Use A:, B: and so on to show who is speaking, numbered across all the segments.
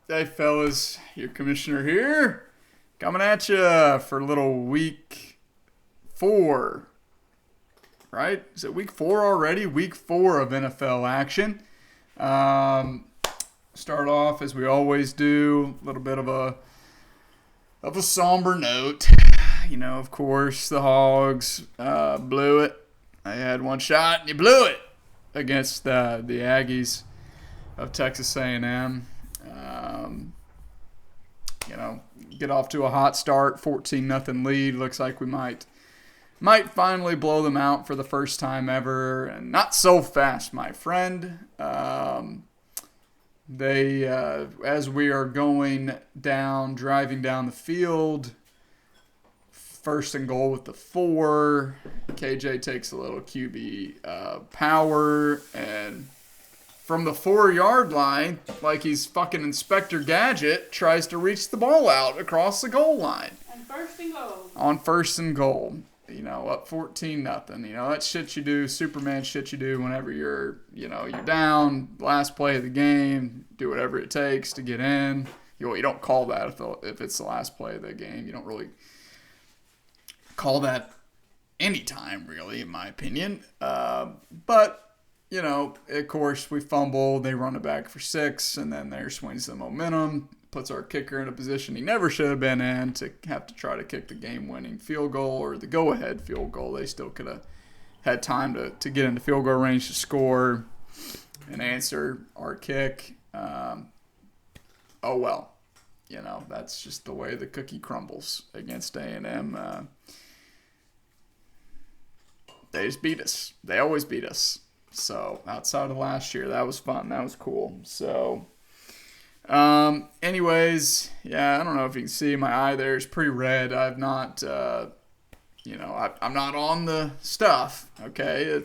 A: Hey, fellas, your commissioner here, coming at you for a little week 4, right? Is it week 4 already? Week 4 of NFL action. Start off as we always do, a little bit of a somber note. You know, of course, the Hogs blew it. They had one shot and you blew it against the Aggies of Texas A&M. Get off to a hot start, 14-0 lead. Looks like we might finally blow them out for the first time ever, and not so fast, my friend. As we are driving down the field, first and goal with the 4. KJ takes a little QB power, and from the 4-yard line, like he's fucking Inspector Gadget, tries to reach the ball out across the goal line. On first and goal. You know, up 14-0. You know, that's shit you do, Superman shit you do whenever you're down, last play of the game, do whatever it takes to get in. You don't call that if it's the last play of the game. You don't really call that any time, really, in my opinion. But you know, of course, we fumble, they run it back for 6, and then there swings the momentum, puts our kicker in a position he never should have been in to have to try to kick the game-winning field goal or the go-ahead field goal. They still could have had time to get into field goal range to score and answer our kick. Oh, well. You know, that's just the way the cookie crumbles against A&M. They just beat us. They always beat us. So, outside of last year, that was fun. That was cool. So, anyways, yeah, I don't know if you can see my eye there. It's pretty red. I've not, I'm not on the stuff, okay?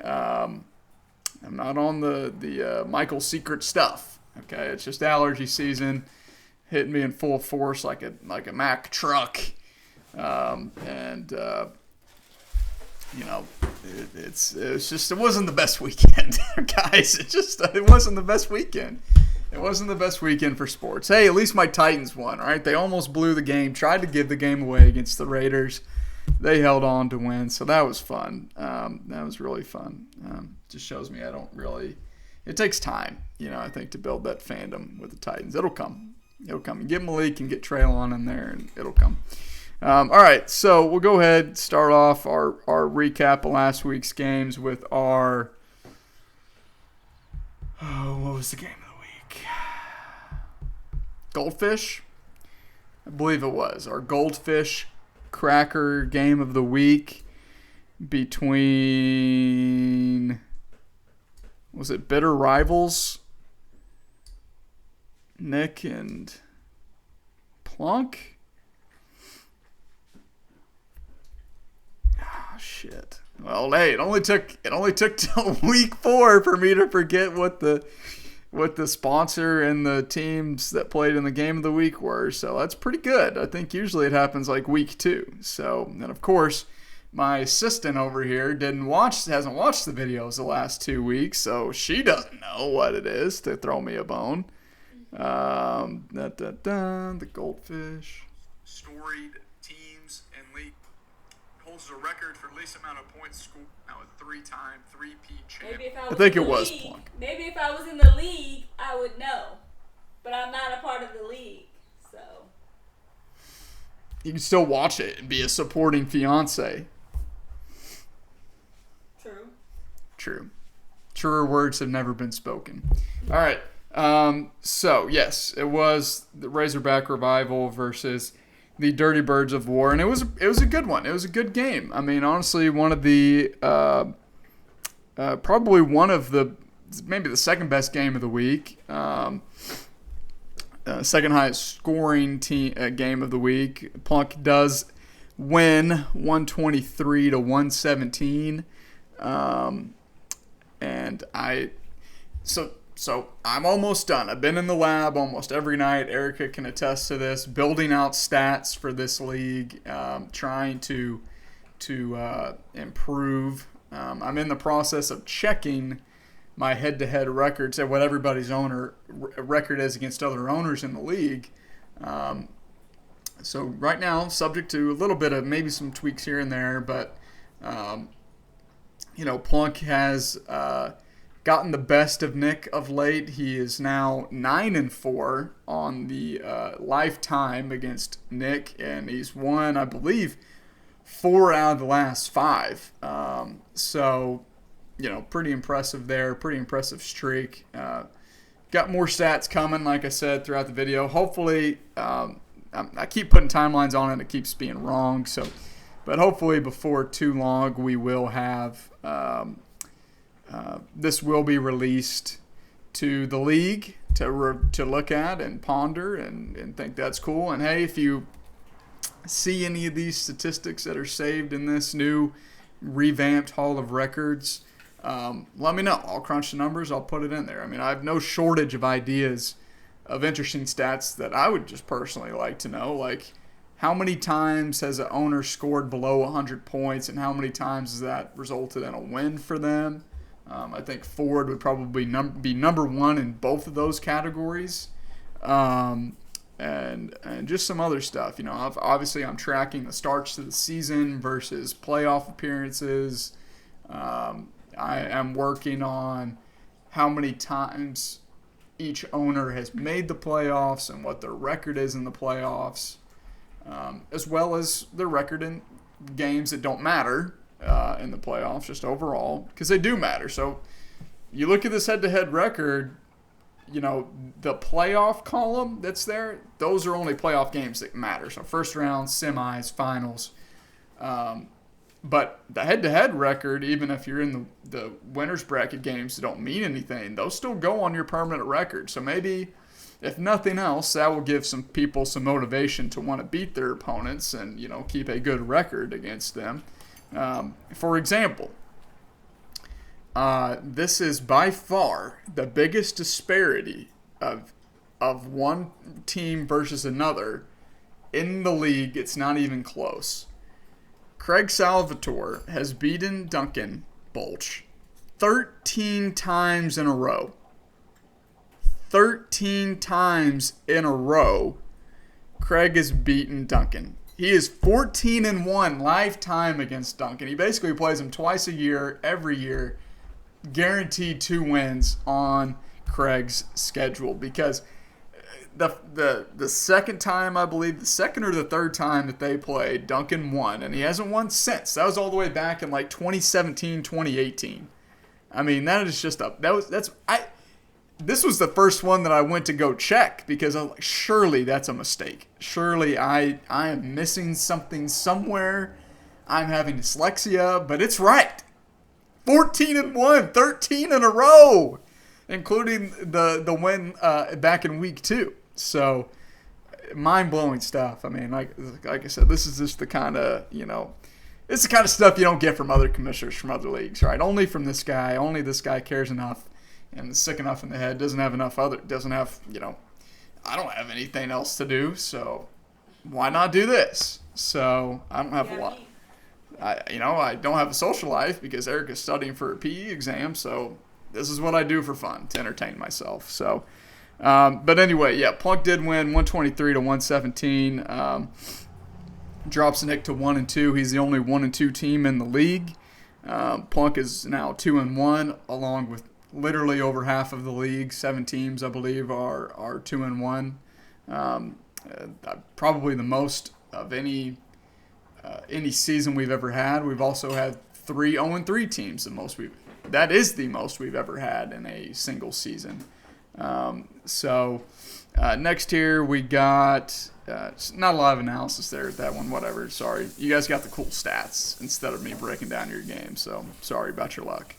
A: I'm not on the Michael Secret stuff, okay? It's just allergy season hitting me in full force like a Mack truck. It wasn't the best weekend, guys. It wasn't the best weekend. It wasn't the best weekend for sports. Hey, at least my Titans won, all right? They almost blew the game, tried to give the game away against the Raiders. They held on to win, so that was fun. That was really fun. Just shows me it takes time, I think, to build that fandom with the Titans. It'll come. You get Malik and get Traylon in there, and it'll come. All right, so we'll go ahead start off our recap of last week's games with our what was the game of the week? Goldfish? I believe it was. Our Goldfish Cracker game of the week between, was it Bitter Rivals? Nick and Plunk? Shit. Well, hey, it only took till week 4 for me to forget what the sponsor and the teams that played in the game of the week were. So that's pretty good. I think usually it happens like week 2. So, and of course, my assistant over here hasn't watched the videos the last 2 weeks, so she doesn't know what it is to throw me a bone. The Goldfish. Storied teams and league holds a record for least amount of points scored. Now a 3-time, 3-peat champ. I think it was Plunk.
B: Maybe if I was in the league, I would know. But I'm not a part of the league, so.
A: You can still watch it and be a supporting fiance. True. Truer words have never been spoken. All right. So, yes, it was the Razorback Revival versus the Dirty Birds of War, and it was a good one. It was a good game. I mean, honestly, one of the probably one of the maybe the second best game of the week. Second highest scoring game of the week. Plunk does win 123-117, and So I'm almost done. I've been in the lab almost every night. Erica can attest to this. Building out stats for this league, trying to improve. I'm in the process of checking my head-to-head records at what everybody's record is against other owners in the league. So right now, subject to a little bit of maybe some tweaks here and there, but Plunk has gotten the best of Nick of late. He is now 9-4 on the lifetime against Nick, and he's won, I believe, 4 out of the last 5. So, pretty impressive there. Pretty impressive streak. Got more stats coming, like I said, throughout the video. Hopefully, I keep putting timelines on it. It keeps being wrong. But hopefully before too long, we will have this will be released to the league to look at and ponder and think that's cool. And hey, if you see any of these statistics that are saved in this new revamped Hall of Records, let me know. I'll crunch the numbers. I'll put it in there. I mean, I have no shortage of ideas of interesting stats that I would just personally like to know, like how many times has an owner scored below 100 points and how many times has that resulted in a win for them. I think Ford would probably be number 1 in both of those categories, and just some other stuff. Obviously I'm tracking the starts to the season versus playoff appearances. I am working on how many times each owner has made the playoffs and what their record is in the playoffs, as well as their record in games that don't matter in the playoffs, just overall, because they do matter. So you look at this head-to-head record, the playoff column that's there, those are only playoff games that matter. So first round, semis, finals. But the head-to-head record, even if you're in the winner's bracket games that don't mean anything, those still go on your permanent record. So maybe, if nothing else, that will give some people some motivation to want to beat their opponents and, keep a good record against them. For example, this is by far the biggest disparity of one team versus another in the league. It's not even close. Craig Salvatore has beaten Duncan Bolch 13 times in a row. 13 times in a row, Craig has beaten Duncan. He is 14-1 lifetime against Duncan. He basically plays him twice a year, every year, guaranteed 2 wins on Craig's schedule, because the second time, I believe, the second or the third time that they played, Duncan won, and he hasn't won since. That was all the way back in like 2017, 2018. I mean, that is just this was the first one that I went to go check, because I was like, surely that's a mistake. Surely I am missing something somewhere. I'm having dyslexia, but it's right. 14-1, 13 in a row, including the win back in week 2. So, mind-blowing stuff. I mean, like I said, this is just the kind of, it's the kind of stuff you don't get from other commissioners from other leagues, right? Only from this guy. Only this guy cares enough and is sick enough in the head. Doesn't have, I don't have anything else to do, so why not do this? So, I don't have a lot. I don't have a social life because Eric is studying for a PE exam, so this is what I do for fun, to entertain myself. So, but anyway, yeah, Plunk did win 123-117. Drops Nick to 1-2. He's the only 1-2 team in the league. Plunk is now 2-1, along with literally over half of the league. 7 teams, I believe, are 2-1. Probably the most of any season we've ever had. We've also had 3 0-3 teams. That is the most we've ever had in a single season. Next here we got not a lot of analysis there at that one. Whatever. Sorry, you guys got the cool stats instead of me breaking down your game. So sorry about your luck.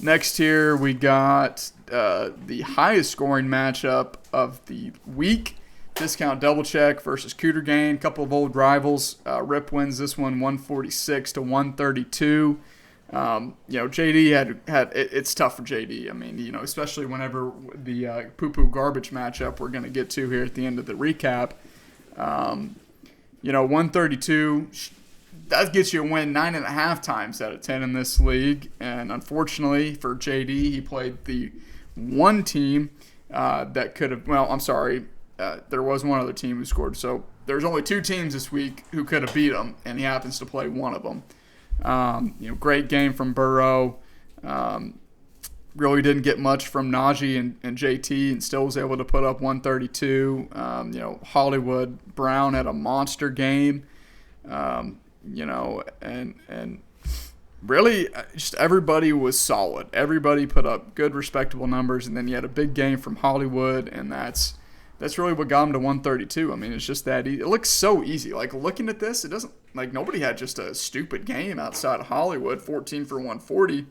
A: Next here we got the highest scoring matchup of the week. Discount Double Check versus Cooter Gain. Couple of old rivals. Rip wins this one 146-132. JD had it's tough for JD. I mean, especially whenever the poo-poo garbage matchup we're going to get to here at the end of the recap. 132, that gets you a win 9.5 times out of 10 in this league. And unfortunately for JD, he played the one team that could have. Well, I'm sorry, there was one other team who scored. So there's only 2 teams this week who could have beat him, and he happens to play one of them. Great game from Burrow. Really didn't get much from Najee and JT, and still was able to put up 132. Hollywood Brown had a monster game. And really just everybody was solid. Everybody put up good, respectable numbers, and then you had a big game from Hollywood, and that's really what got him to 132. I mean, it's just that easy. It looks so easy. Like, looking at this, it doesn't, like, nobody had just a stupid game outside of Hollywood, 14 for 140.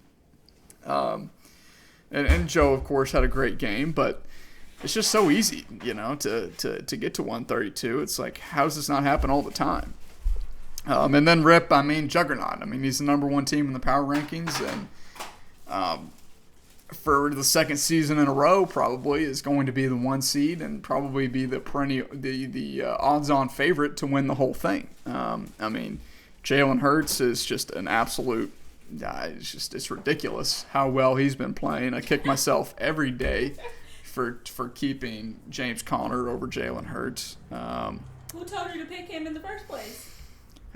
A: And Joe, of course, had a great game, but it's just so easy, to get to 132. It's like, how does this not happen all the time? And then Rip, juggernaut. He's the number 1 team in the power rankings, and for the second season in a row, probably is going to be the 1 seed and probably be the odds-on favorite to win the whole thing. Jalen Hurts is just an absolute. It's ridiculous how well he's been playing. I kick myself every day for keeping James Conner over Jalen Hurts.
B: Who told you to pick him in the first place?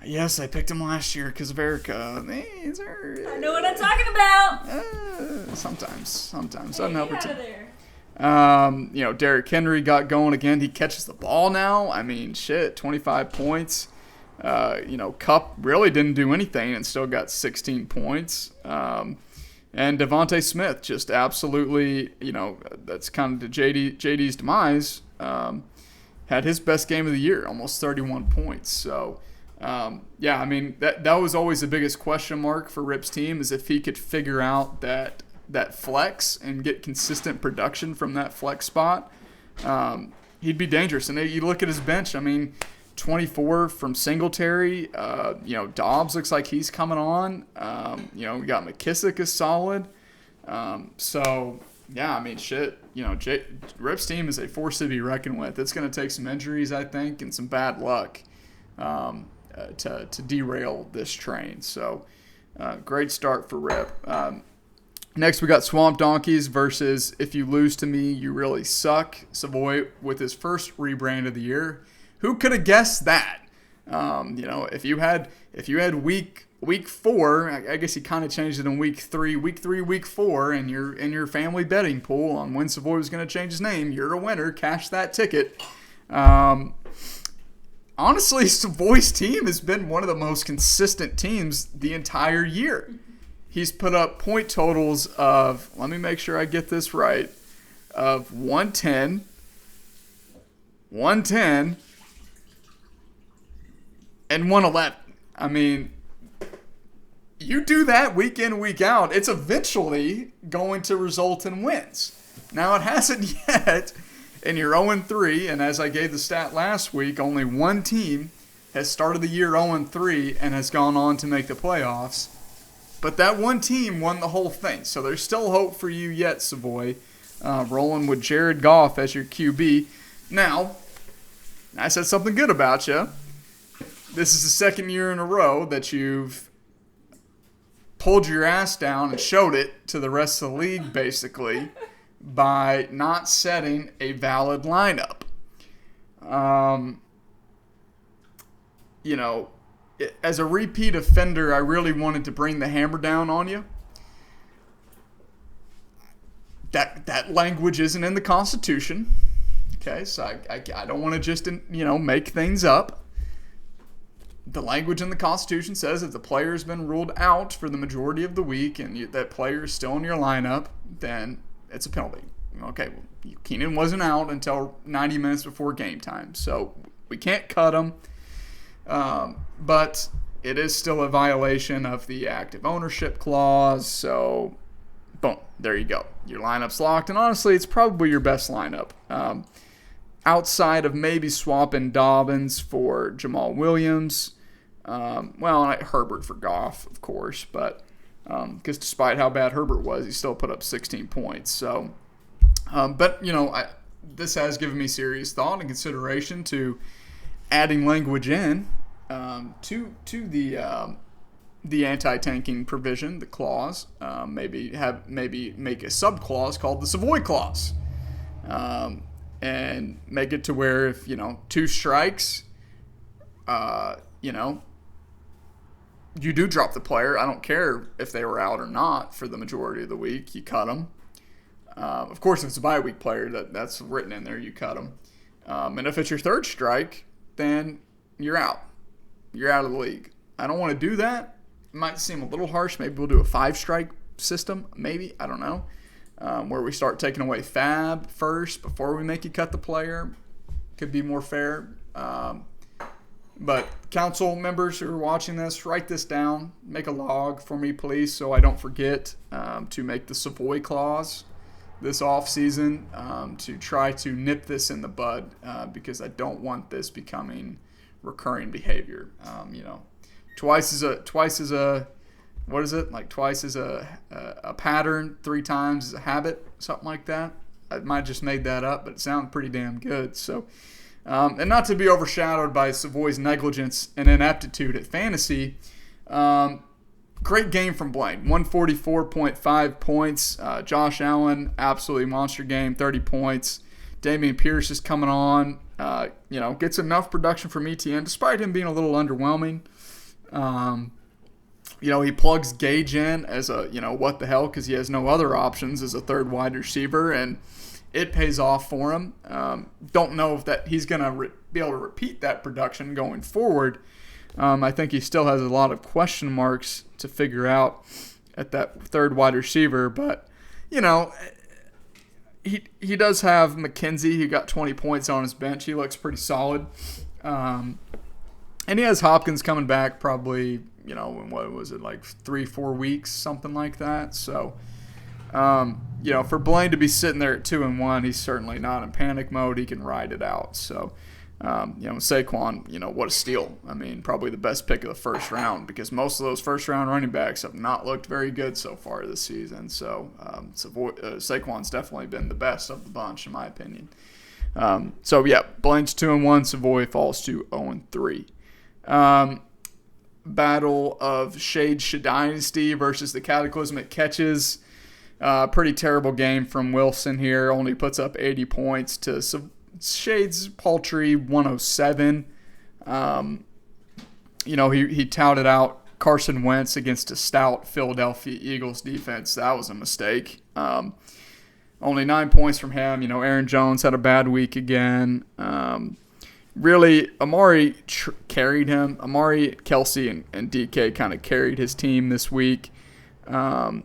A: Yes, I picked him last year because of Erica.
B: I know what I'm talking about.
A: Sometimes.
B: Hey, get out of there.
A: Derrick Henry got going again. He catches the ball now. 25 points. Kupp really didn't do anything and still got 16 points. And Devontae Smith just absolutely, that's kind of JD's demise, had his best game of the year, almost 31 points. So, that was always the biggest question mark for Rip's team, is if he could figure out that flex and get consistent production from that flex spot, he'd be dangerous. And you look at his bench, 24 from Singletary. Dobbs looks like he's coming on. We got McKissick is solid. Rip's team is a force to be reckoned with. It's going to take some injuries, I think, and some bad luck to derail this train. So, great start for Rip. Next, we got Swamp Donkeys versus If You Lose to Me, You Really Suck. Savoy with his first rebrand of the year. Who could have guessed that? If you had week 4, I guess he kind of changed it in week 3, week 4, and you're in your family betting pool on when Savoy was going to change his name, you're a winner. Cash that ticket. Honestly, Savoy's team has been one of the most consistent teams the entire year. He's put up point totals of, let me make sure I get this right, of 110, and 111. You do that week in, week out, it's eventually going to result in wins. Now, it hasn't yet, and you're 0-3, and as I gave the stat last week, only one team has started the year 0-3 and has gone on to make the playoffs. But that one team won the whole thing, so there's still hope for you yet, Savoy. Rolling with Jared Goff as your QB. Now, I said something good about you. This is the second year in a row that you've pulled your ass down and showed it to the rest of the league, basically, by not setting a valid lineup. As a repeat offender, I really wanted to bring the hammer down on you. That language isn't in the Constitution. Okay, so I don't want to just, make things up. The language in the Constitution says if the player has been ruled out for the majority of the week and that player is still in your lineup, then it's a penalty. Okay, well, Keenan wasn't out until 90 minutes before game time, so we can't cut him. But it is still a violation of the active ownership clause, so boom, there you go. Your lineup's locked, and honestly, it's probably your best lineup. Outside of maybe swapping Dobbins for Jamal Williams. Herbert for Goff, of course, but because despite how bad Herbert was, he still put up 16 points. So, this has given me serious thought and consideration to adding language in to the anti-tanking provision, the clause. Maybe make a sub clause called the Savoy clause, and make it to where if 2 strikes, you do drop the player. I don't care if they were out or not for the majority of the week. You cut them. Of course, if it's a bye week player, that's written in there. You cut them. And if it's your 3rd strike, then you're out. You're out of the league. I don't want to do that. It might seem a little harsh. Maybe we'll do a 5-strike system. Maybe. I don't know. Where we start taking away fab first before we make you cut the player. Could be more fair. But council members who are watching this, write this down. Make a log for me, please, so I don't forget to make the Savoy clause this offseason to try to nip this in the bud because I don't want this becoming recurring behavior. Twice is a what is it? Like twice is a pattern, 3 times is a habit, something like that. I might have just made that up, but it sounded pretty damn good. So, and not to be overshadowed by Savoy's negligence and ineptitude at fantasy. Great game from Blaine, 144.5 points. Josh Allen, absolutely monster game, 30 points. Damien Pierce is coming on. Gets enough production from ETN, despite him being a little underwhelming. He plugs Gage in as a, what the hell, because he has no other options as a 3rd wide receiver, and it pays off for him. Don't know if that he's going to be able to repeat that production going forward. I think he still has a lot of question marks to figure out at that 3rd wide receiver, but, he does have McKenzie, who got 20 points on his bench. He looks pretty solid. And he has Hopkins coming back probably, in what was it, like 3-4 weeks, something like that. So, for Blaine to be sitting there at 2-1, he's certainly not in panic mode. He can ride it out. So, Saquon, what a steal. I mean, probably the best pick of the 1st round because most of those 1st-round running backs have not looked very good so far this season. So, Saquon's definitely been the best of the bunch, in my opinion. Blaine's 2-1. Savoy falls to 0-3. Battle of Shade Dynasty versus the Cataclysmic Catches. Pretty terrible game from Wilson here. Only puts up 80 points to Shade's paltry 107. He touted out Carson Wentz against a stout Philadelphia Eagles defense. That was a mistake. Only 9 points from him. Aaron Jones had a bad week again. Really, Amari carried him. Amari, Kelsey, and DK kind of carried his team this week. For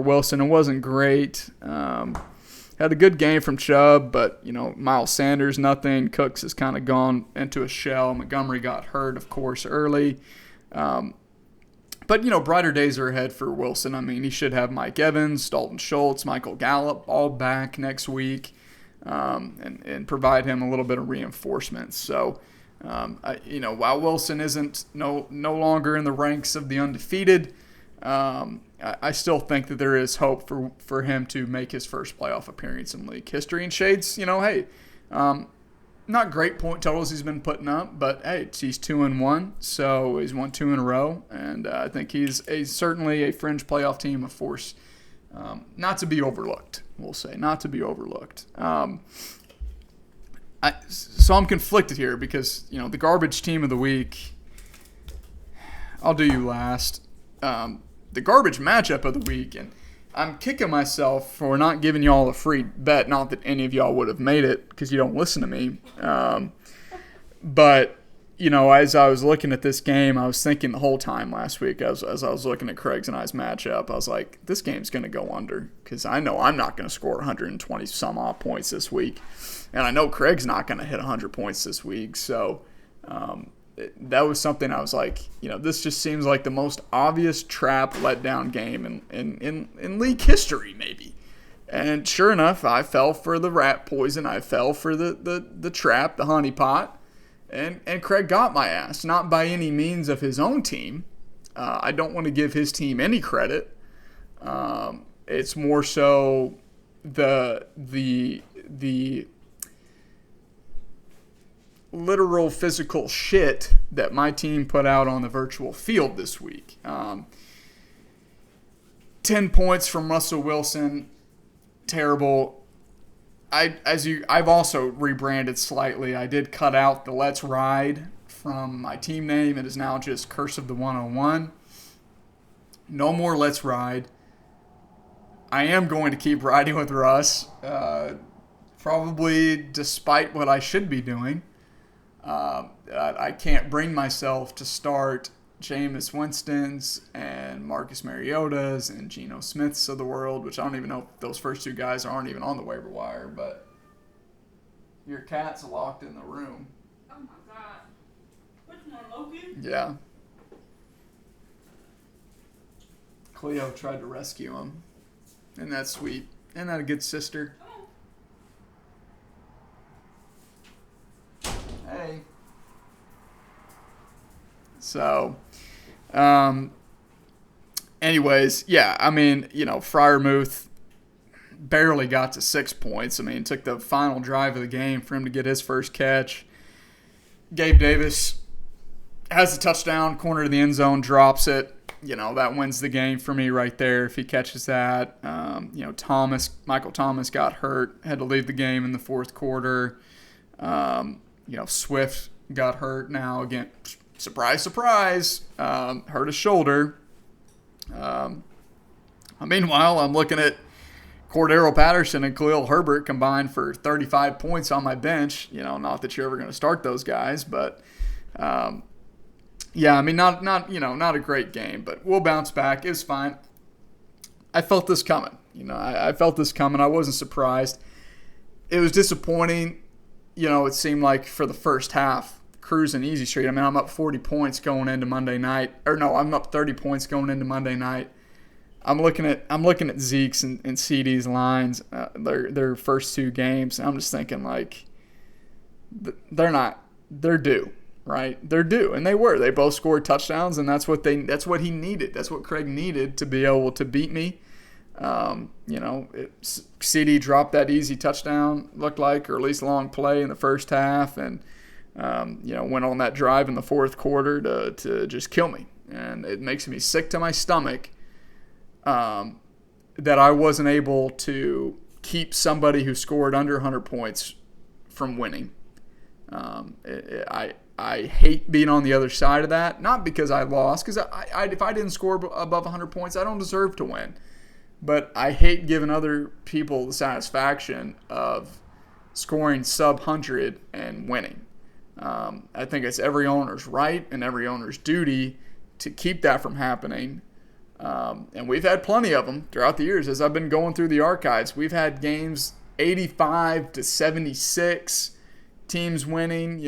A: Wilson, it wasn't great. Had a good game from Chubb, but, Miles Sanders, nothing. Cooks has kind of gone into a shell. Montgomery got hurt, of course, early. But, brighter days are ahead for Wilson. I mean, he should have Mike Evans, Dalton Schultz, Michael Gallup all back next week. And provide him a little bit of reinforcement. So, while Wilson isn't no longer in the ranks of the undefeated, I still think that there is hope for him to make his first playoff appearance in league history. And Shades, not great point totals he's been putting up, but hey, he's 2-1, so he's won 2 in a row, and I think he's certainly a fringe playoff team, of force. Not to be overlooked, we'll say. Not to be overlooked. So I'm conflicted here because, the garbage team of the week, I'll do you last. The garbage matchup of the week, and I'm kicking myself for not giving y'all a free bet. Not that any of y'all would have made it because you don't listen to me. But, as I was looking at this game, I was thinking the whole time last week as I was looking at Craig's and I's matchup, I was like, this game's going to go under because I know I'm not going to score 120 some odd points this week. And I know Craig's not going to hit 100 points this week. So that was something I was like, this just seems like the most obvious trap letdown game in league history maybe. And sure enough, I fell for the rat poison. I fell for the trap, the honeypot. And Craig got my ass, not by any means of his own team. I don't want to give his team any credit. It's more so the literal physical shit that my team put out on the virtual field this week. 10 points from Russell Wilson, terrible. I've also rebranded slightly. I did cut out the Let's Ride from my team name. It is now just Curse of the 101. No more Let's Ride. I am going to keep riding with Russ, probably despite what I should be doing. I can't bring myself to start Jameis Winston's and Marcus Mariota's and Geno Smith's of the world, which I don't even know if those first two guys aren't even on the waiver wire, but your cat's locked in the room.
B: Oh my God. Which one, Loki?
A: Yeah. Cleo tried to rescue him. Isn't that sweet? Isn't that a good sister? Hey. So, anyways, yeah, I mean, Freiermuth barely got to 6 points. I mean, it took the final drive of the game for him to get his first catch. Gabe Davis has a touchdown, corner to the end zone, drops it. That wins the game for me right there if he catches that. Michael Thomas got hurt, had to leave the game in the fourth quarter. Swift got hurt now. Again, surprise, surprise, hurt his shoulder. Meanwhile, I'm looking at Cordero Patterson and Khalil Herbert combined for 35 points on my bench. Not that you're ever going to start those guys, but yeah, I mean, not a great game, but we'll bounce back. It was fine. I felt this coming. I felt this coming. I wasn't surprised. It was disappointing. It seemed like for the first half, cruising easy street. I mean, I'm up 40 points going into Monday night. Or no, I'm up 30 points going into Monday night. I'm looking at Zeke's and CD's lines, their first two games. And I'm just thinking, like, they're due. Right, they're due, and they were. They both scored touchdowns, and that's what he needed. That's what Craig needed to be able to beat me. CD dropped that easy touchdown, looked like, or at least long play in the first half, and went on that drive in the fourth quarter to just kill me. And it makes me sick to my stomach that I wasn't able to keep somebody who scored under 100 points from winning. I hate being on the other side of that, not because I lost, because if I didn't score above 100 points, I don't deserve to win. But I hate giving other people the satisfaction of scoring sub-100 and winning. I think it's every owner's right and every owner's duty to keep that from happening. And we've had plenty of them throughout the years. As I've been going through the archives, we've had games 85 to 76, teams winning,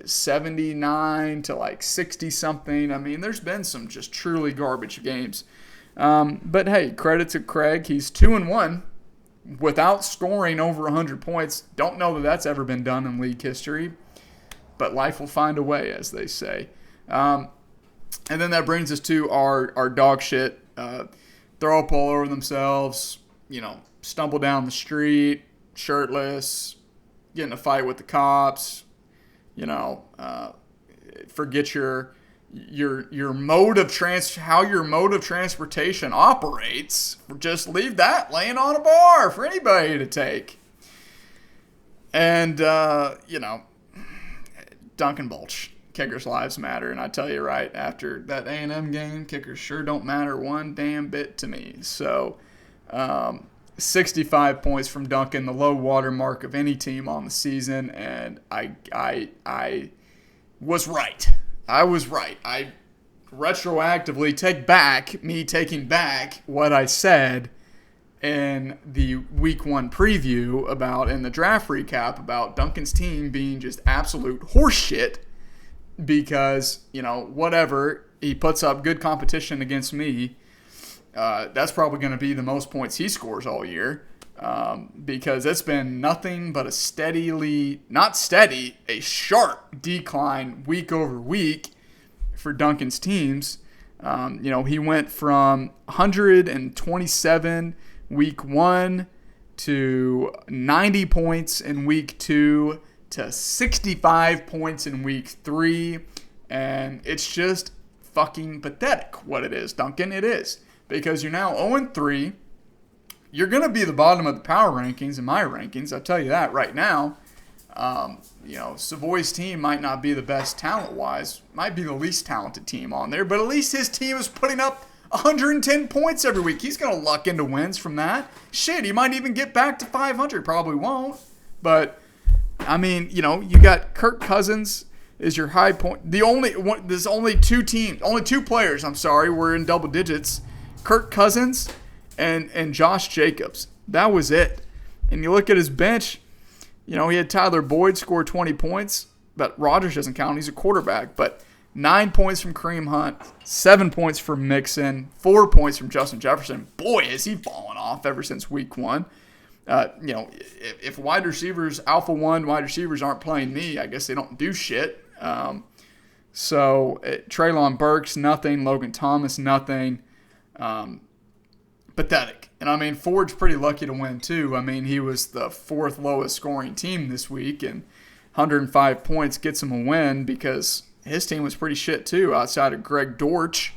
A: 79 to like 60 something. I mean, there's been some just truly garbage games. But hey, credit to Craig. He's 2-1 without scoring over 100 points. Don't know that that's ever been done in league history, but life will find a way, as they say. And then that brings us to our dog shit. Throw up all over themselves, stumble down the street, shirtless, get in a fight with the cops, forget your mode of how your mode of transportation operates. Just leave that laying on a bar for anybody to take. And Duncan Bulch, kickers' lives matter, and I tell you right, after that A&M game, kickers sure don't matter one damn bit to me. So 65 points from Duncan, the low water mark of any team on the season, and I was right. I was right. I retroactively taking back what I said in the week 1 preview in the draft recap about Duncan's team being just absolute horseshit because, whatever, he puts up good competition against me. That's probably going to be the most points he scores all year because it's been nothing but a sharp decline week over week for Duncan's teams. He went from 127 week 1 to 90 points in week 2 to 65 points in week 3. And it's just fucking pathetic what it is, Duncan. It is. Because you're now 0-3. You're going to be the bottom of the power rankings in my rankings. I'll tell you that right now. Savoy's team might not be the best talent-wise. Might be the least talented team on there. But at least his team is putting up 110 points every week. He's going to luck into wins from that. Shit, he might even get back to 500. Probably won't. But, I mean, you got Kirk Cousins is your high point. There's only two players, were in double digits. Kirk Cousins and Josh Jacobs. That was it. And you look at his bench, he had Tyler Boyd score 20 points, but Rodgers doesn't count. He's a quarterback. But 9 points from Kareem Hunt, 7 points from Mixon, 4 points from Justin Jefferson. Boy, has he fallen off ever since week 1. If wide receivers, Alpha 1 wide receivers aren't playing me, I guess they don't do shit. Treylon Burks, nothing. Logan Thomas, nothing. Pathetic. And I mean, Ford's pretty lucky to win too. I mean, he was the 4th lowest scoring team this week, and 105 points gets him a win because his team was pretty shit too, outside of Greg Dortch.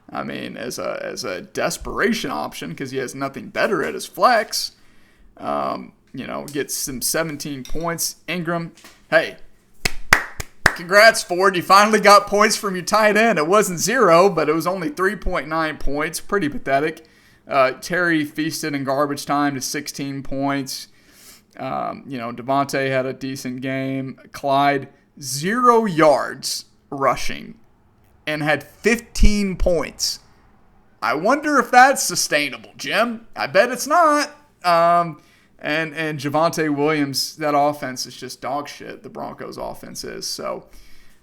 A: I mean, as a desperation option because he has nothing better at his flex. Gets some 17 points. Ingram, hey, congrats, Ford. You finally got points from your tight end. It wasn't 0, but it was only 3.9 points. Pretty pathetic. Terry feasted in garbage time to 16 points. Devontae had a decent game. Clyde, 0 yards rushing and had 15 points. I wonder if that's sustainable, Jim. I bet it's not. And Javonte Williams, that offense is just dog shit. The Broncos offense is. So,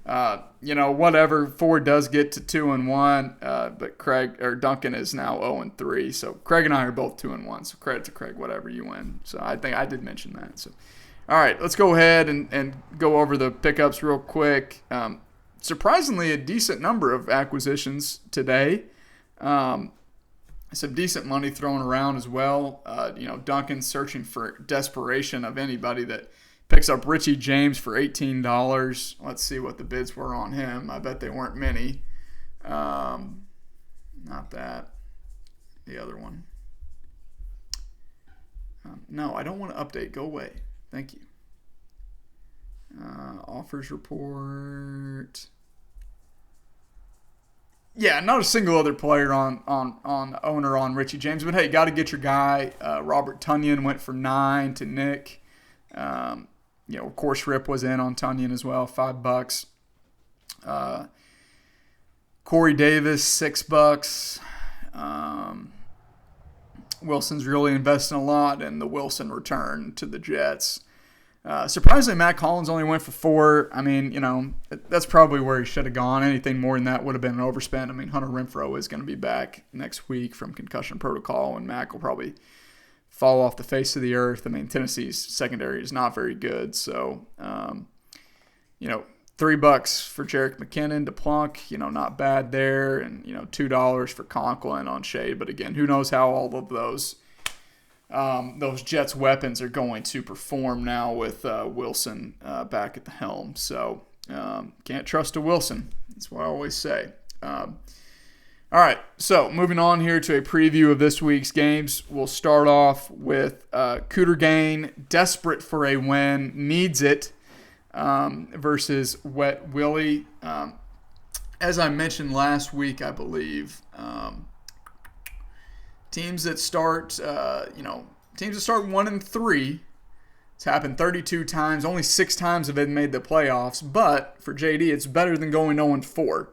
A: whatever. Ford does get to 2-1, but Duncan is now 0-3. So Craig and I are both 2-1. So credit to Craig, whatever you win. So I think I did mention that. So, all right, let's go ahead and go over the pickups real quick. Surprisingly, a decent number of acquisitions today. Some decent money thrown around as well. Duncan's searching for desperation of anybody that picks up Richie James for $18. Let's see what the bids were on him. I bet they weren't many. Not that. The other one. No, I don't want to update. Go away. Thank you. Offers report. Yeah, not a single other player on owner on Richie James. But, hey, got to get your guy. Robert Tonyan went for 9 to Nick. Of course, Rip was in on Tonyan as well, $5. Corey Davis, $6. Wilson's really investing a lot in the Wilson return to the Jets. Surprisingly, Matt Collins only went for 4. I mean, that's probably where he should have gone. Anything more than that would have been an overspend. I mean, Hunter Renfrow is going to be back next week from concussion protocol, and Mac will probably fall off the face of the earth. I mean, Tennessee's secondary is not very good. So, $3 for Jerick McKinnon to Plunk, not bad there. And, $2 for Conklin on Shade. But again, who knows how all of those Jets weapons are going to perform now with Wilson back at the helm. So can't trust a Wilson. That's what I always say. All right, so moving on here to a preview of this week's games. We'll start off with Cooter Gain, desperate for a win, needs it, versus Wet Willie. As I mentioned last week, I believe, teams that start 1-3. It's happened 32 times. Only 6 times have they made the playoffs. But for JD, it's better than going 0-4.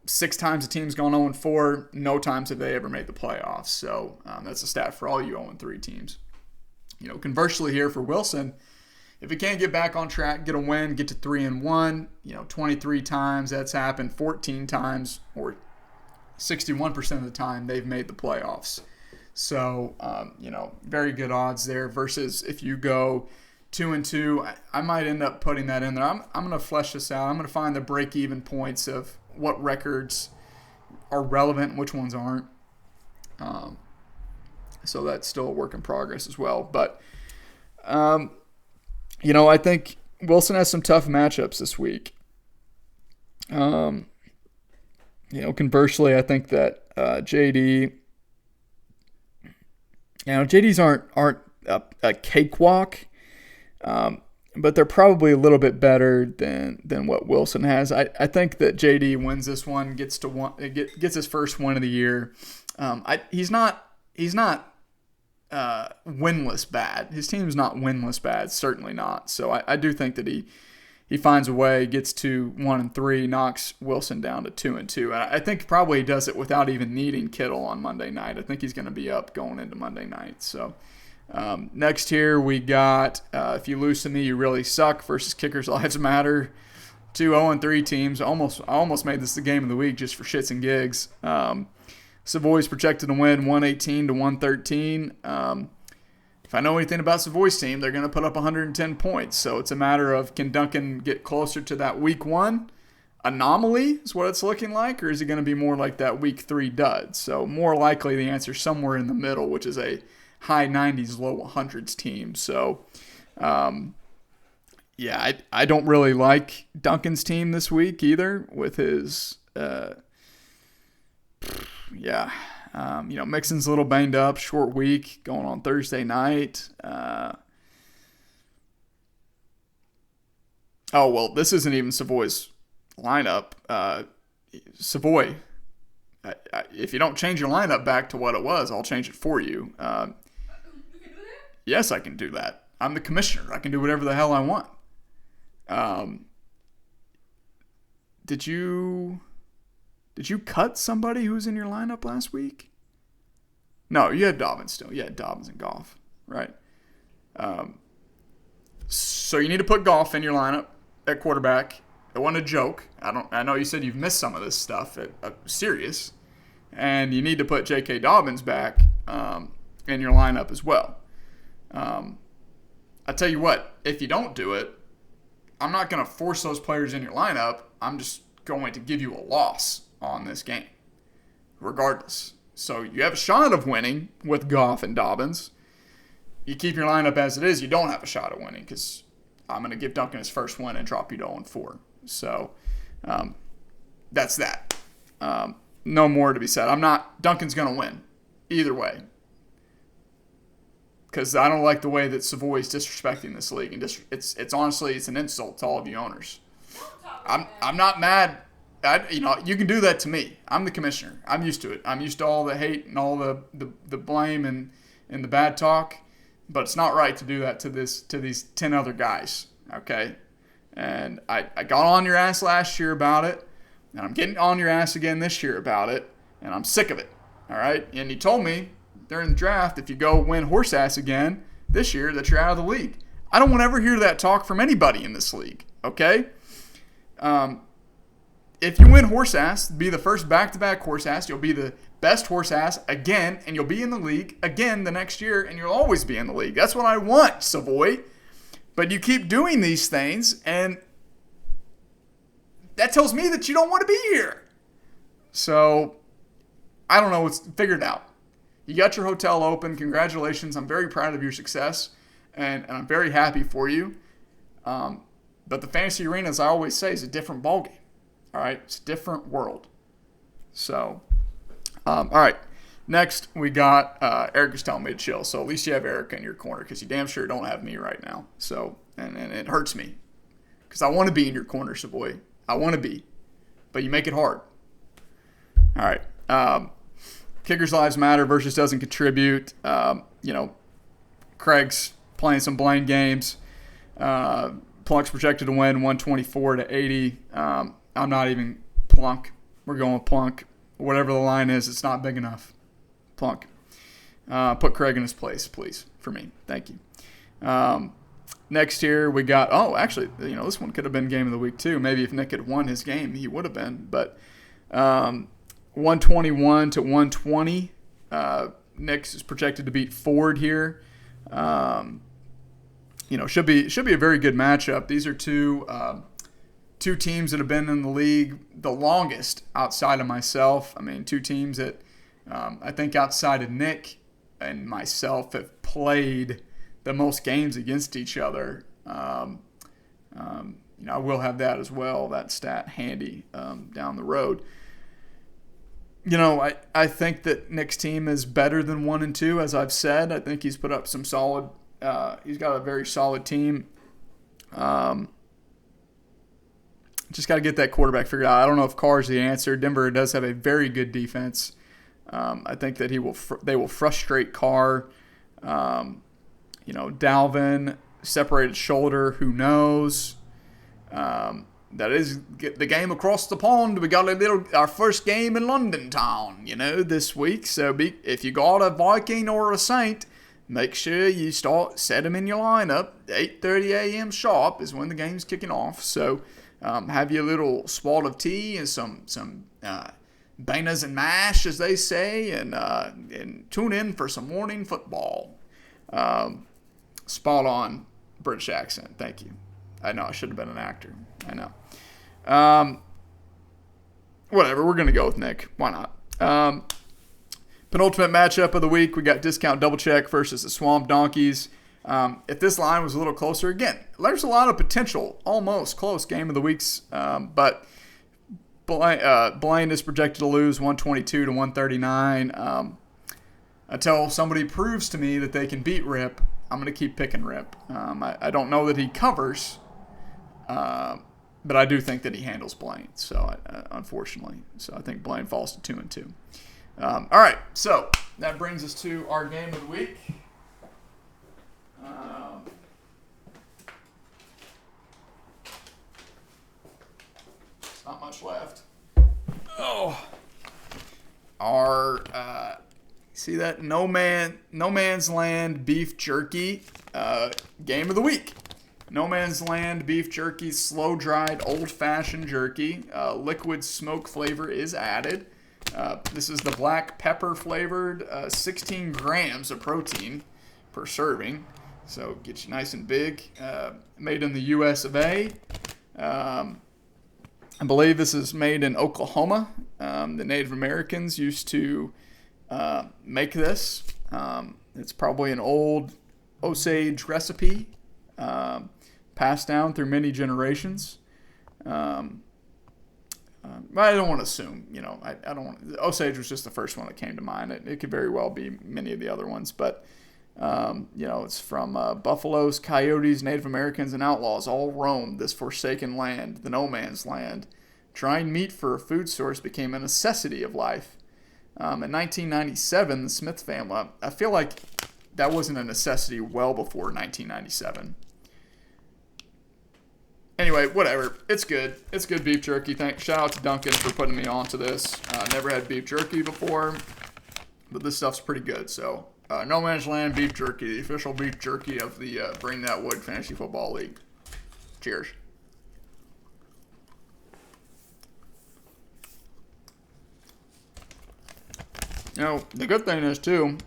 A: 6 times a team's gone 0-4. No times have they ever made the playoffs. So that's a stat for all you 0-3 teams. Conversely here for Wilson, if he can't get back on track, get a win, get to 3-1, 23 times that's happened. 14 times, or 61% of the time, they've made the playoffs. So, very good odds there versus if you go 2-2, I might end up putting that in there. I'm going to flesh this out. I'm going to find the break-even points of what records are relevant and which ones aren't. So that's still a work in progress as well. But I think Wilson has some tough matchups this week. Conversely, I think that JD, JDs aren't a cakewalk, but they're probably a little bit better than what Wilson has. I think that JD wins this one, gets his first win of the year. He's not winless bad. His team's not winless bad, certainly not. So I do think that he finds a way, gets to 1-3, knocks Wilson down to 2-2. And I think probably he does it without even needing Kittle on Monday night. I think he's going to be up going into Monday night. So next here we got if you lose to me, you really suck versus Kickers Lives Matter. 2 0-3 teams. I almost made this the game of the week just for shits and gigs. Savoy's projected to win 118 to 113. If I know anything about Savoy's team, they're going to put up 110 points. So it's a matter of, can Duncan get closer to that week 1 anomaly is what it's looking like, or is it going to be more like that week 3 dud? So more likely the answer is somewhere in the middle, which is a high 90s, low 100s team. So, I don't really like Duncan's team this week either with his, Mixon's a little banged up, short week, going on Thursday night. This isn't even Savoy's lineup. Savoy, if you don't change your lineup back to what it was, I'll change it for you.
B: You can do that?
A: Yes, I can do that. I'm the commissioner. I can do whatever the hell I want. Did you cut somebody who was in your lineup last week? No, you had Dobbins still. You had Dobbins and Goff, right? So you need to put Goff in your lineup at quarterback. It wasn't a joke. I know you said you've missed some of this stuff. Serious. And you need to put J.K. Dobbins back in your lineup as well. I tell you what, if you don't do it, I'm not going to force those players in your lineup. I'm just going to give you a loss on this game, regardless. So you have a shot of winning with Goff and Dobbins. You keep your lineup as it is, you don't have a shot of winning because I'm going to give Duncan his first win and drop you to 0-4. So that's that. No more to be said. Duncan's going to win either way because I don't like the way that Savoy's disrespecting this league. And it's honestly, it's an insult to all of you owners. I'm not mad. You can do that to me. I'm the commissioner. I'm used to it. I'm used to all the hate and all the blame and the bad talk. But it's not right to do that to these 10 other guys. Okay? And I got on your ass last year about it. And I'm getting on your ass again this year about it. And I'm sick of it. All right? And you told me during the draft, if you go win horse ass again this year, that you're out of the league. I don't want to ever hear that talk from anybody in this league. Okay? If you win horse ass, be the first back-to-back horse ass, you'll be the best horse ass again, and you'll be in the league again the next year, and you'll always be in the league. That's what I want, Savoy. But you keep doing these things, and that tells me that you don't want to be here. So, I don't know. It's figured out. You got your hotel open. Congratulations. I'm very proud of your success, and I'm very happy for you. But the fantasy arena, as I always say, is a different ballgame. All right? It's a different world. So, all right. Next, we got Eric is telling me to chill. So at least you have Eric in your corner because you damn sure don't have me right now. So, and it hurts me because I want to be in your corner, Savoy. I want to be. But you make it hard. All right. Kickers Lives Matter versus doesn't contribute. Craig's playing some blind games. Plunk's projected to win 124 to 80. I'm not even Plunk. We're going with Plunk. Whatever the line is, it's not big enough. Plunk. Put Craig in his place, please, for me. Thank you. Next here, we got, this one could have been game of the week too. Maybe if Nick had won his game, he would have been. But 121 to 120. Nick's is projected to beat Ford here. Should be a very good matchup. These are two teams that have been in the league the longest outside of myself. I mean, two teams that I think outside of Nick and myself have played the most games against each other I will have that as well, that stat handy down the road. I think that Nick's team is better than 1-2, as I've said. I think he's put up some solid. He's got a very solid team. Just got to get that quarterback figured out. I don't know if Carr's the answer. Denver does have a very good defense. I think that they will frustrate Carr. Dalvin, separated shoulder, who knows? That is the game across the pond. We got our first game in London town, this week. So if you got a Viking or a Saint, make sure you set them in your lineup. 8:30 a.m. sharp is when the game's kicking off. So have your little swat of tea and some banners and mash, as they say, and tune in for some morning football. Spot on British accent. Thank you. I know I should have been an actor. I know. Whatever. We're going to go with Nick. Why not? Penultimate matchup of the week. We got Discount Double Check versus the Swamp Donkeys. If this line was a little closer, again, there's a lot of potential. Almost close game of the weeks. But Blaine is projected to lose 122 to 139. Until somebody proves to me that they can beat Rip, I'm going to keep picking Rip. I don't know that he covers, but I do think that he handles Blaine. So unfortunately, I think Blaine falls to 2-2. All right, so that brings us to our game of the week. Not much left. Oh, see that no man's land beef jerky game of the week. No Man's Land beef jerky, slow dried old fashioned jerky. Liquid smoke flavor is added. This is the black pepper flavored, 16 grams of protein per serving. So get you nice and big. Made in the US of A. I believe this is made in Oklahoma. The Native Americans used to make this. It's probably an old Osage recipe, passed down through many generations. I don't want to assume, I don't want. Osage was just the first one that came to mind. It could very well be many of the other ones, but it's from buffaloes, coyotes, Native Americans, and outlaws all roamed this forsaken land, the no man's land. Trying meat for a food source became a necessity of life. In 1997, the Smith family, I feel like that wasn't a necessity well before 1997. Anyway, whatever. It's good. It's good beef jerky. Shout out to Duncan for putting me onto this. Never had beef jerky before, but this stuff's pretty good. So, No Man's Land beef jerky, the official beef jerky of the Bring That Wood Fantasy Football League. Cheers. The good thing is, too,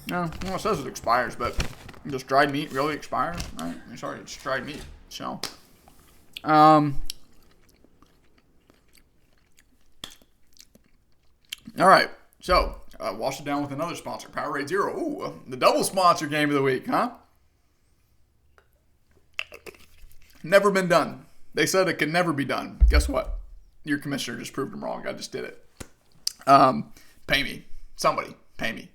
A: it says it expires, but just dried meat really expires, right? Sorry, it's dried meat. So, all right. So, wash it down with another sponsor, Powerade Zero. Ooh, the double sponsor game of the week, huh? Never been done. They said it could never be done. Guess what? Your commissioner just proved them wrong. I just did it. Pay me. Somebody, pay me.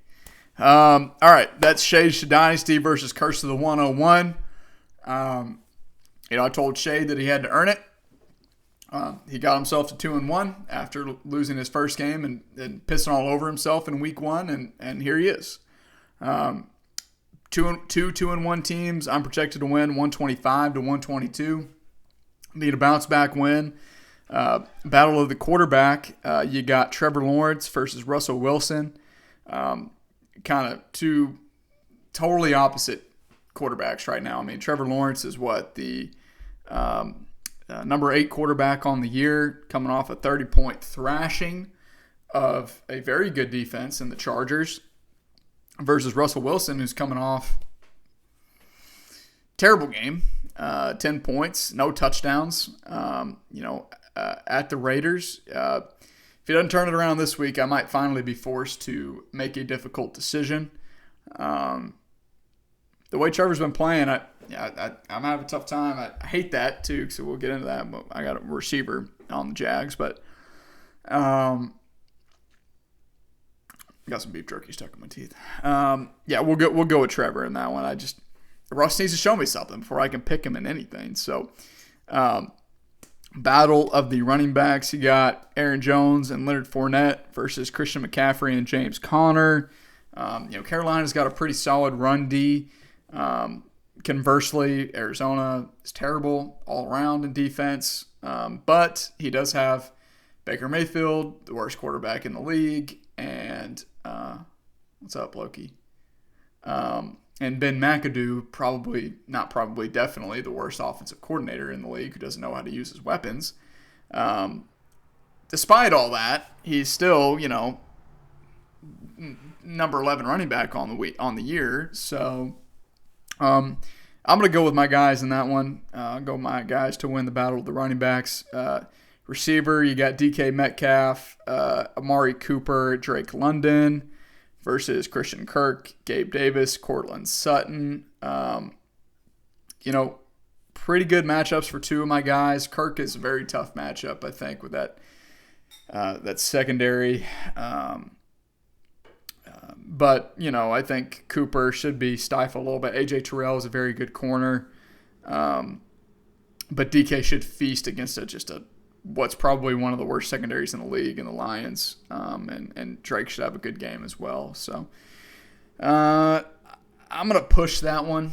A: All right, that's Shade Dynasty versus Curse of the 101. I told Shade that he had to earn it. He got himself to 2-1 after losing his first game and pissing all over himself in week one, and here he is. 2-1 teams. I'm projected to win 125 to 122. Need a bounce back win. Battle of the quarterback. You got Trevor Lawrence versus Russell Wilson. Kind of two totally opposite quarterbacks right now. I mean, Trevor Lawrence is the number 8 quarterback on the year, coming off a 30-point thrashing of a very good defense in the Chargers, versus Russell Wilson, who's coming off terrible game, 10 points, no touchdowns. At the Raiders. If he doesn't turn it around this week, I might finally be forced to make a difficult decision. the way Trevor's been playing, I'm having a tough time. I hate that too, so we'll get into that. But I got a receiver on the Jags, but got some beef jerky stuck in my teeth. We'll go with Trevor in that one. Russ needs to show me something before I can pick him in anything. So, battle of the running backs. You got Aaron Jones and Leonard Fournette versus Christian McCaffrey and James Conner. Carolina's got a pretty solid run D. Conversely, Arizona is terrible all around in defense. But he does have Baker Mayfield, the worst quarterback in the league, and what's up, Loki? And Ben McAdoo, definitely the worst offensive coordinator in the league who doesn't know how to use his weapons. Despite all that, he's still, number 11 running back on the year. So I'm going to go with my guys in that one. I'll go with my guys to win the battle of the running backs. Receiver, you got DK Metcalf, Amari Cooper, Drake London versus Christian Kirk, Gabe Davis, Cortland Sutton. Pretty good matchups for two of my guys. Kirk is a very tough matchup, I think, with that secondary. But I think Cooper should be stifled a little bit. AJ Terrell is a very good corner. But DK should feast against what's probably one of the worst secondaries in the league in the Lions. And Drake should have a good game as well. So I'm going to push that one.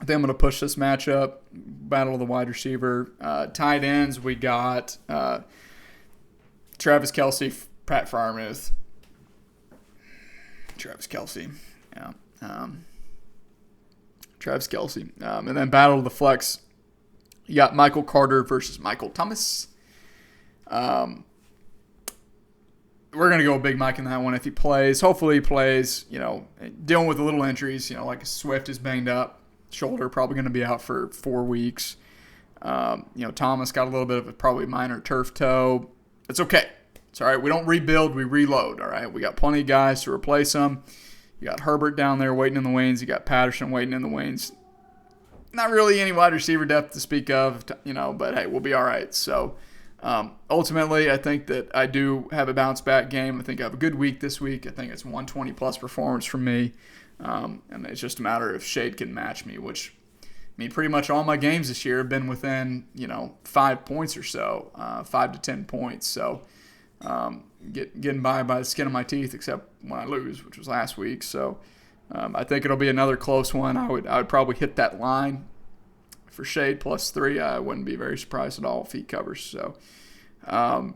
A: I think I'm going to push this matchup. Battle of the wide receiver. Tight ends, we got Travis Kelce, Pat Freiermuth. Travis Kelce. Yeah. Travis Kelce. And then battle of the flex. You got Michael Carter versus Michael Thomas. We're going to go Big Mike in that one if he plays. Hopefully he plays, dealing with the little injuries, like Swift is banged up. Shoulder probably going to be out for 4 weeks. Thomas got a little bit of a probably minor turf toe. It's okay. It's all right. We don't rebuild, we reload, all right? We got plenty of guys to replace them. You got Herbert down there waiting in the wings. You got Patterson waiting in the wings. Not really any wide receiver depth to speak of, but hey, we'll be all right. So, ultimately, I think that I do have a bounce-back game. I think I have a good week this week. I think it's 120-plus performance from me. And it's just a matter if Shade can match me, which, pretty much all my games this year have been within, 5 points or so, 5 to 10 points. So, getting by the skin of my teeth, except when I lose, which was last week. So, I think it'll be another close one. I would probably hit that line for Shade +3. I wouldn't be very surprised at all if he covers. So, all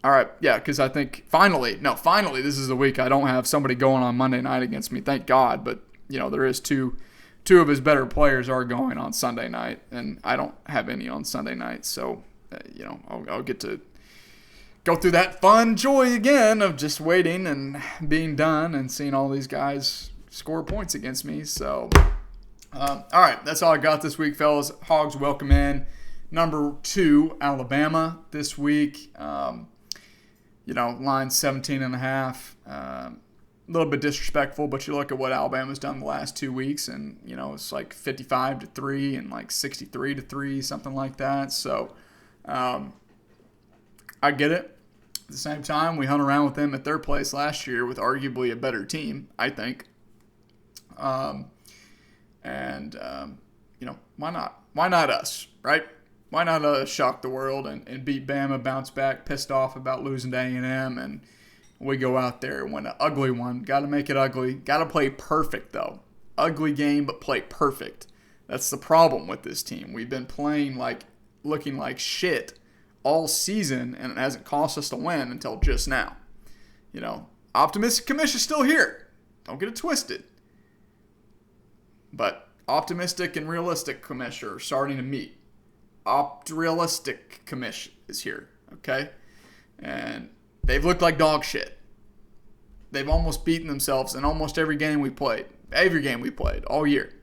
A: right, yeah, because I think finally, this is the week I don't have somebody going on Monday night against me. Thank God, but there is two of his better players are going on Sunday night, and I don't have any on Sunday night. So, I'll get to go through that fun joy again of just waiting and being done and seeing all these guys score points against me. So, all right, that's all I got this week, fellas. Hogs welcome in number 2, Alabama this week. Line 17.5. A little bit disrespectful, but you look at what Alabama's done the last 2 weeks, and it's like 55-3 and like 63-3, something like that. So, I get it. At the same time, we hung around with them at their place last year with arguably a better team, I think. Why not? Why not us, right? Why not shock the world and beat Bama, bounce back, pissed off about losing to A&M, and we go out there and win an ugly one. Got to make it ugly. Got to play perfect, though. Ugly game, but play perfect. That's the problem with this team. We've been playing looking like shit all season, and it hasn't cost us to win until just now. Optimistic Commish is still here. Don't get it twisted. But optimistic and realistic Commish are starting to meet. Realistic Commish is here, okay? And they've looked like dog shit. They've almost beaten themselves in almost every game we played all year.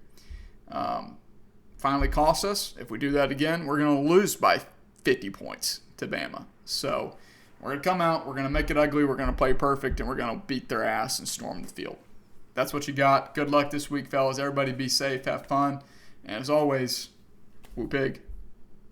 A: Finally cost us. If we do that again, we're going to lose by 50 points to Bama. So we're going to come out, we're going to make it ugly, we're going to play perfect, and we're going to beat their ass and storm the field. that's what you got. Good luck this week, fellas. Everybody be safe, have fun, and as always, woo pig.